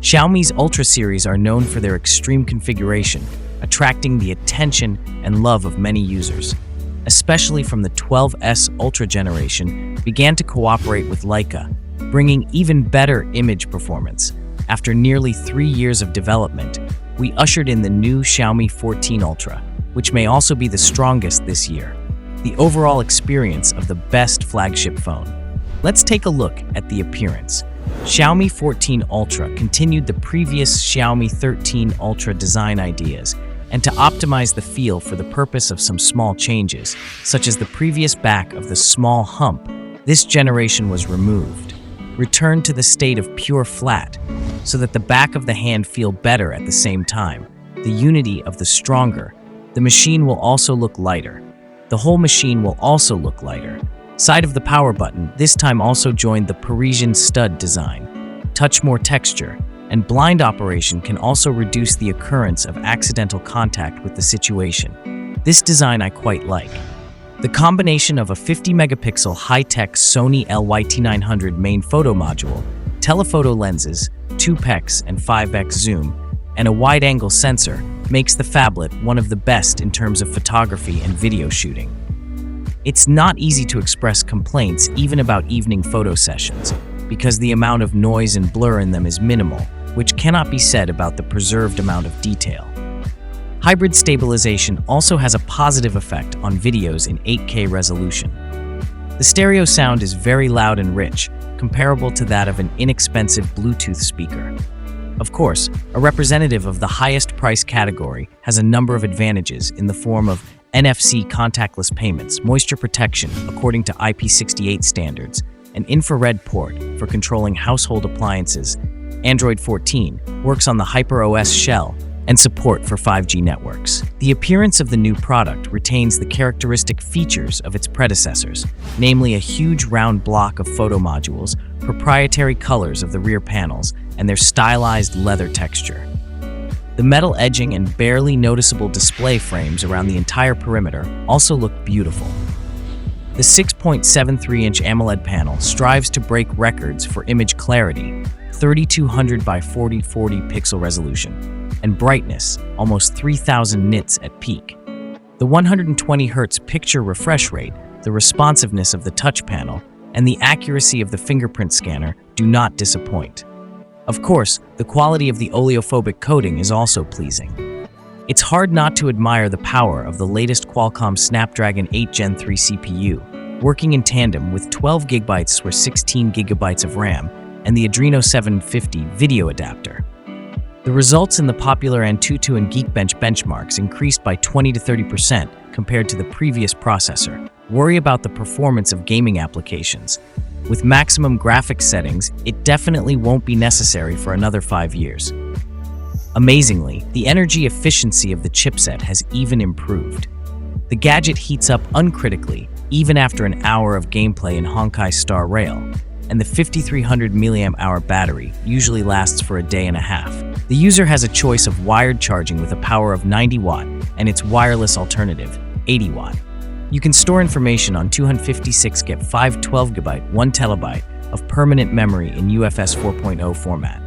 Xiaomi's Ultra series are known for their extreme configuration, attracting the attention and love of many users, especially from the 12S Ultra generation, began to cooperate with Leica, bringing even better image performance. After nearly 3 years of development, we ushered in the new Xiaomi 14 Ultra, which may also be the strongest this year. The overall experience of the best flagship phone. Let's take a look at the appearance. Xiaomi 14 Ultra continued the previous Xiaomi 13 Ultra design ideas, and to optimize the feel for the purpose of some small changes, such as the previous back of the small hump, this generation was removed, returned to the state of pure flat, so that the back of the hand feel better at the same time. The unity of the stronger. The machine will also look lighter. The whole machine will also look lighter. Side of the power button this time also joined the Parisian stud design. Touch more texture, and blind operation can also reduce the occurrence of accidental contact with the situation. This design I quite like. The combination of a 50-megapixel high-tech Sony LYT900 main photo module, telephoto lenses, 2x and 5x zoom, and a wide-angle sensor makes the phablet one of the best in terms of photography and video shooting. It's not easy to express complaints even about evening photo sessions, because the amount of noise and blur in them is minimal, which cannot be said about the preserved amount of detail. Hybrid stabilization also has a positive effect on videos in 8K resolution. The stereo sound is very loud and rich, comparable to that of an inexpensive Bluetooth speaker. Of course, a representative of the highest price category has a number of advantages in the form of NFC contactless payments, moisture protection according to IP68 standards, an infrared port for controlling household appliances, Android 14 works on the HyperOS shell, and support for 5G networks. The appearance of the new product retains the characteristic features of its predecessors, namely a huge round block of photo modules, proprietary colors of the rear panels, and their stylized leather texture. The metal edging and barely noticeable display frames around the entire perimeter also look beautiful. The 6.73-inch AMOLED panel strives to break records for image clarity, 3200 by 4040 pixel resolution, and brightness, almost 3000 nits at peak. The 120 Hz picture refresh rate, the responsiveness of the touch panel, and the accuracy of the fingerprint scanner do not disappoint. Of course, the quality of the oleophobic coating is also pleasing. It's hard not to admire the power of the latest Qualcomm Snapdragon 8 Gen 3 CPU, working in tandem with 12 GB or 16 GB of RAM and the Adreno 750 video adapter. The results in the popular Antutu and Geekbench benchmarks increased by 20 to 30% compared to the previous processor. Worry about the performance of gaming applications. With maximum graphics settings, it definitely won't be necessary for another 5 years. Amazingly, the energy efficiency of the chipset has even improved. The gadget heats up uncritically even after an hour of gameplay in Honkai Star Rail, and the 5300 mAh battery usually lasts for a day and a half. The user has a choice of wired charging with a power of 90 watt and its wireless alternative, 80 watt. You can store information on 256 GB, 512 GB, 1 TB of permanent memory in UFS 4.0 format.